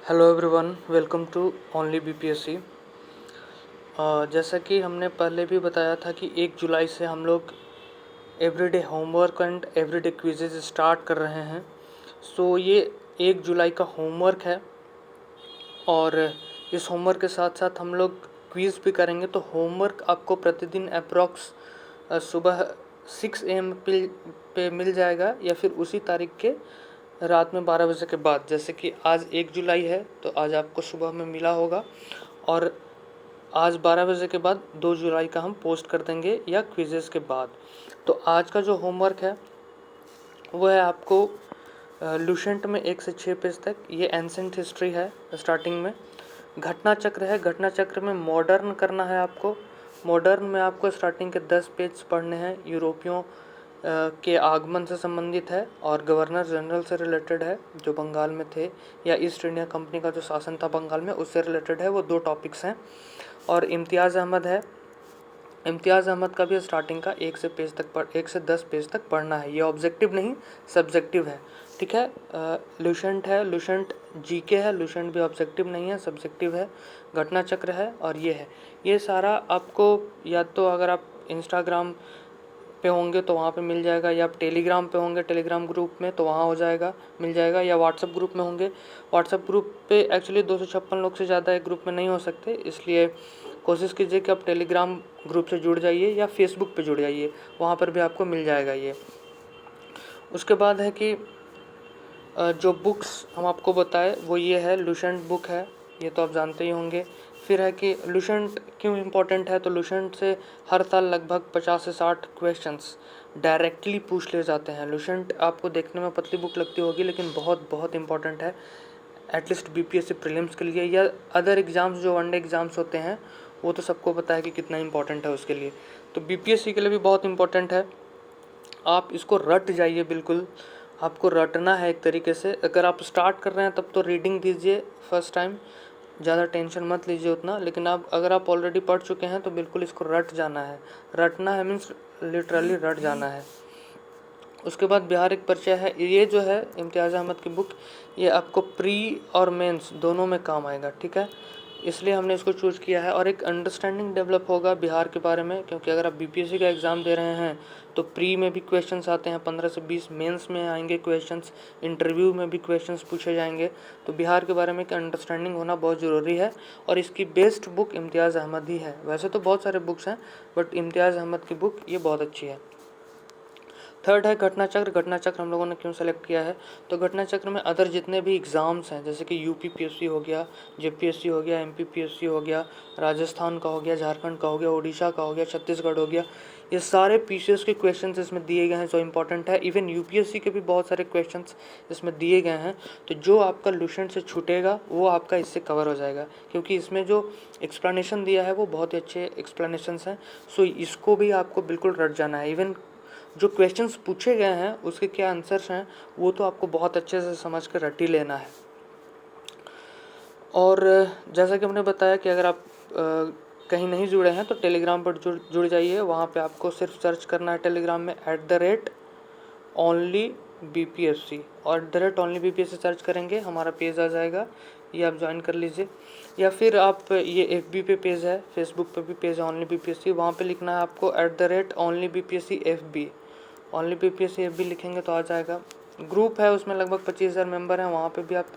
Hello everyone, welcome to only BPSC. जैसा कि हमने पहले भी बताया था कि 1 जुलाई से हम लोग everyday homework and everyday quizzes start कर रहे हैं। सो ये 1 जुलाई का होमवर्क है और इस होमवर्क के साथ साथ हम लोग क्विज़ भी करेंगे। तो होमवर्क आपको प्रतिदिन अप्रॉक्स सुबह 6 AM पे मिल जाएगा या फिर उसी तारीख के रात में 12 बजे के बाद। जैसे कि आज 1 जुलाई है तो आज आपको सुबह में मिला होगा और आज 12 बजे के बाद 2 जुलाई का हम पोस्ट कर देंगे या क्विजेस के बाद। तो आज का जो होमवर्क है वो है आपको लुसेंट में 1 से 6 पेज तक। ये एंसेंट हिस्ट्री है। स्टार्टिंग में घटना चक्र है। घटना चक्र में मॉडर्न करना है आपको। मॉडर्न में आपको स्टार्टिंग के 10 पेज पढ़ने हैं। यूरोपियों के आगमन से संबंधित है और गवर्नर जनरल से रिलेटेड है जो बंगाल में थे, या ईस्ट इंडिया कंपनी का जो शासन था बंगाल में उससे रिलेटेड है। वो 2 टॉपिक्स हैं। और इम्तियाज़ अहमद है। इम्तियाज़ अहमद का भी स्टार्टिंग का 1 से 10 पेज तक पढ़ना है। ये ऑब्जेक्टिव नहीं सब्जेक्टिव है, ठीक है। लुसेंट है, लुसेंट जीके है। लुसेंट भी ऑब्जेक्टिव नहीं है, सब्जेक्टिव है। घटना चक्र है और ये है। ये सारा आपको या तो अगर आप इंस्टाग्राम पे होंगे तो वहाँ पे मिल जाएगा, या आप टेलीग्राम पे होंगे टेलीग्राम ग्रुप में तो वहाँ हो जाएगा, मिल जाएगा, या व्हाट्सएप ग्रुप में होंगे। व्हाट्सएप ग्रुप पे एक्चुअली 256 लोग से ज़्यादा एक ग्रुप में नहीं हो सकते, इसलिए कोशिश कीजिए कि आप टेलीग्राम ग्रुप से जुड़ जाइए या फेसबुक पे जुड़ जाइए, वहाँ पर भी आपको मिल जाएगा ये। उसके बाद है कि जो बुक्स हम आपको बताए वो ये है, लुसेंट बुक है, ये तो आप जानते ही होंगे। फिर है कि लुसेंट क्यों इम्पोर्टेंट है, तो लुसेंट से हर साल लगभग 50 से 60 क्वेश्चंस डायरेक्टली पूछ ले जाते हैं। लुसेंट आपको देखने में पतली बुक लगती होगी लेकिन बहुत बहुत इंपॉर्टेंट है, एटलीस्ट बीपीएससी प्रीलिम्स के लिए या अदर एग्ज़ाम्स जो वनडे एग्ज़ाम्स होते हैं वो तो सबको पता है कि कितना इंपॉर्टेंट है उसके लिए। तो बीपीएससी के लिए भी बहुत इंपॉर्टेंट है। आप इसको रट जाइए, बिल्कुल आपको रटना है एक तरीके से। अगर आप स्टार्ट कर रहे हैं तब तो रीडिंग दीजिए फर्स्ट टाइम, ज़्यादा टेंशन मत लीजिए उतना। लेकिन आप अगर आप ऑलरेडी पढ़ चुके हैं तो बिल्कुल इसको रट जाना है। रटना है मीन्स लिटरली रट जाना है। उसके बाद बिहार एक परिचय है। ये जो है इम्तियाज़ अहमद की बुक, ये आपको प्री और मेंस दोनों में काम आएगा, ठीक है, इसलिए हमने इसको चूज़ किया है। और एक अंडरस्टैंडिंग डेवलप होगा बिहार के बारे में, क्योंकि अगर आप बीपीएससी का एग्ज़ाम दे रहे हैं तो प्री में भी क्वेश्चंस आते हैं 15 से 20, मेंस में आएंगे क्वेश्चंस, इंटरव्यू में भी क्वेश्चंस पूछे जाएंगे। तो बिहार के बारे में एक अंडरस्टैंडिंग होना बहुत ज़रूरी है और इसकी बेस्ट बुक इम्तियाज़ अहमद ही है। वैसे तो बहुत सारे बुक्स हैं बट इम्तियाज़ अहमद की बुक ये बहुत अच्छी है। थर्ड है घटना चक्र। घटना चक्र हम लोगों ने क्यों सेलेक्ट किया है, तो घटना चक्र में अदर जितने भी एग्ज़ाम्स हैं जैसे कि यूपीपीएससी हो गया, जेपीएससी हो गया, एमपीपीएससी हो गया, राजस्थान का हो गया, झारखंड का हो गया, उड़ीसा का हो गया, छत्तीसगढ़ हो गया, ये सारे पीसीएस के क्वेश्चंस इसमें दिए गए हैं जो इंपॉर्टेंट है। इवन यूपीएससी के भी बहुत सारे क्वेश्चंस इसमें दिए गए हैं। तो जो आपका लुसेंट से छूटेगा वो आपका इससे कवर हो जाएगा, क्योंकि इसमें जो एक्सप्लेनेशन दिया है वो बहुत ही अच्छे एक्सप्लेनेशंस हैं। सो इसको भी आपको बिल्कुल रट जाना है। इवन जो क्वेश्चंस पूछे गए हैं उसके क्या आंसर्स हैं वो तो आपको बहुत अच्छे से समझ कर रट ही लेना है। और जैसा कि हमने बताया कि अगर आप कहीं नहीं जुड़े हैं तो टेलीग्राम पर जुड़ जाइए। वहाँ पे आपको सिर्फ सर्च करना है टेलीग्राम में @onlybpsc, और @onlybpsc सर्च करेंगे हमारा पेज आ जाएगा, ये आप ज्वाइन कर लीजिए। या फिर आप ये FB पे पेज है, फेसबुक पे भी पेज है ओनली बीपीएससी, वहाँ पे लिखना है आपको @onlybpscfb, ओनली बीपीएससी FB लिखेंगे तो आ जाएगा। ग्रुप है उसमें लगभग 25,000 मेंबर हैं, वहाँ पे भी आप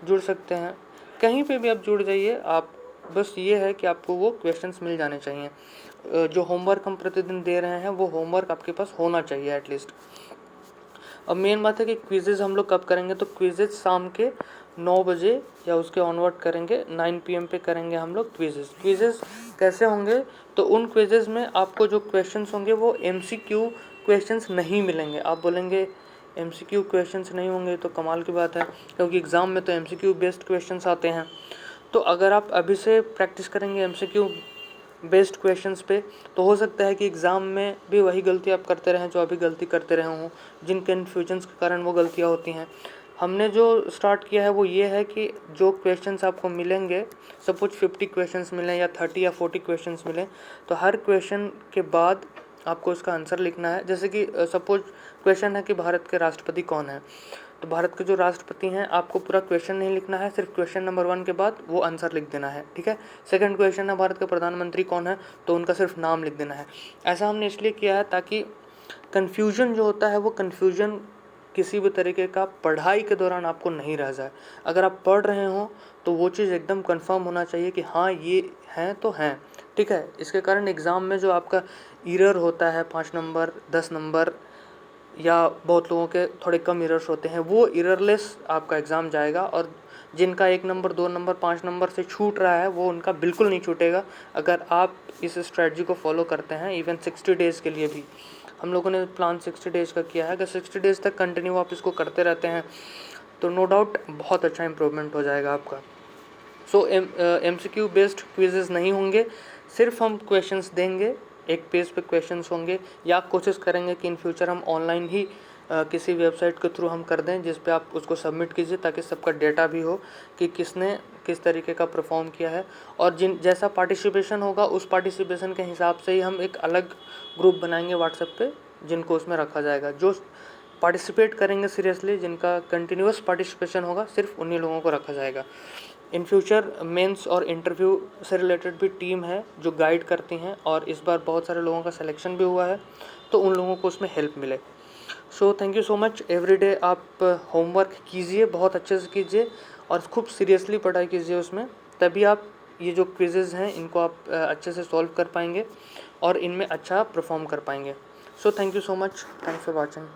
जुड़ सकते हैं। कहीं पे भी आप जुड़ जाइए, आप बस ये है कि आपको वो क्वेश्चंस मिल जाने चाहिए। जो होमवर्क हम प्रतिदिन दे रहे हैं वो होमवर्क आपके पास होना चाहिए एटलीस्ट। अब मेन बात है कि क्विजेज़ हम लोग कब करेंगे, तो क्विजेज़ शाम के 9 बजे या उसके ऑनवर्ड करेंगे, 9 PM पे करेंगे हम लोग क्विजेज़। क्विजेज़ कैसे होंगे, तो उन क्विजेज़ में आपको जो क्वेश्चंस होंगे वो MCQ क्वेश्चंस नहीं मिलेंगे। आप बोलेंगे MCQ क्वेश्चंस नहीं होंगे तो कमाल की बात है, क्योंकि एग्ज़ाम में तो MCQ बेस्ड क्वेश्चंस आते हैं। तो अगर आप अभी से प्रैक्टिस करेंगे MCQ बेस्ड क्वेश्चंस पे तो हो सकता है कि एग्ज़ाम में भी वही गलती आप करते रहें जो अभी गलती करते रहे हों, जिन कन्फ्यूजन्स के कारण वो गलतियाँ होती हैं। हमने जो स्टार्ट किया है वो ये है कि जो क्वेश्चंस आपको मिलेंगे, सपोज 50 क्वेश्चंस मिलें या 30 या 40 क्वेश्चंस मिलें, तो हर क्वेश्चन के बाद आपको उसका आंसर लिखना है। जैसे कि सपोज क्वेश्चन है कि भारत के राष्ट्रपति कौन है, तो भारत के जो राष्ट्रपति हैं, आपको पूरा क्वेश्चन नहीं लिखना है, सिर्फ क्वेश्चन नंबर 1 के बाद वो आंसर लिख देना है, ठीक है। सेकंड क्वेश्चन है भारत के प्रधानमंत्री कौन है, तो उनका सिर्फ नाम लिख देना है। ऐसा हमने इसलिए किया है ताकि कन्फ्यूजन जो होता है वो कन्फ्यूजन किसी भी तरीके का पढ़ाई के दौरान आपको नहीं रह जाए। अगर आप पढ़ रहे हो तो वो चीज़ एकदम कंफर्म होना चाहिए कि हाँ ये हैं तो हैं, ठीक है। इसके कारण एग्ज़ाम में जो आपका एरर होता है 5 नंबर 10 नंबर या बहुत लोगों के थोड़े कम एरर्स होते हैं, वो एररलेस आपका एग्ज़ाम जाएगा। और जिनका 1 नंबर 2 नंबर 5 नंबर से छूट रहा है वो उनका बिल्कुल नहीं छूटेगा अगर आप इस स्ट्रेटजी को फॉलो करते हैं। इवन 60 डेज़ के लिए भी हम लोगों ने प्लान 60 डेज़ का किया है। अगर 60 डेज़ तक कंटिन्यू आप इसको करते रहते हैं तो नो डाउट बहुत अच्छा इंप्रूवमेंट हो जाएगा आपका। सो MCQ बेस्ड क्विजेज़ नहीं होंगे, सिर्फ हम क्वेश्चंस देंगे, एक पेज पे क्वेश्चंस होंगे, या कोशिश करेंगे कि इन फ्यूचर हम ऑनलाइन ही किसी वेबसाइट के थ्रू हम कर दें जिस पे आप उसको सबमिट कीजिए, ताकि सबका डेटा भी हो कि किसने किस तरीके का परफॉर्म किया है। और जैसा पार्टिसिपेशन होगा उस पार्टिसिपेशन के हिसाब से ही हम एक अलग ग्रुप बनाएंगे व्हाट्सएप पे, जिनको उसमें रखा जाएगा। जो पार्टिसिपेट करेंगे सीरियसली, जिनका कंटिन्यूस पार्टिसिपेशन होगा, सिर्फ उन्हीं लोगों को रखा जाएगा। इन फ्यूचर मेंस और इंटरव्यू से रिलेटेड भी टीम है जो गाइड करती हैं, और इस बार बहुत सारे लोगों का सिलेक्शन भी हुआ है, तो उन लोगों को उसमें हेल्प मिले। So thank you so much. Everyday आप होमवर्क कीजिए, बहुत अच्छे से कीजिए और खूब सीरियसली पढ़ाई कीजिए उसमें, तभी आप ये जो क्विजेज़ हैं इनको आप अच्छे से सॉल्व कर पाएंगे और इनमें अच्छा परफॉर्म कर पाएंगे। So thank you so much, thanks for watching.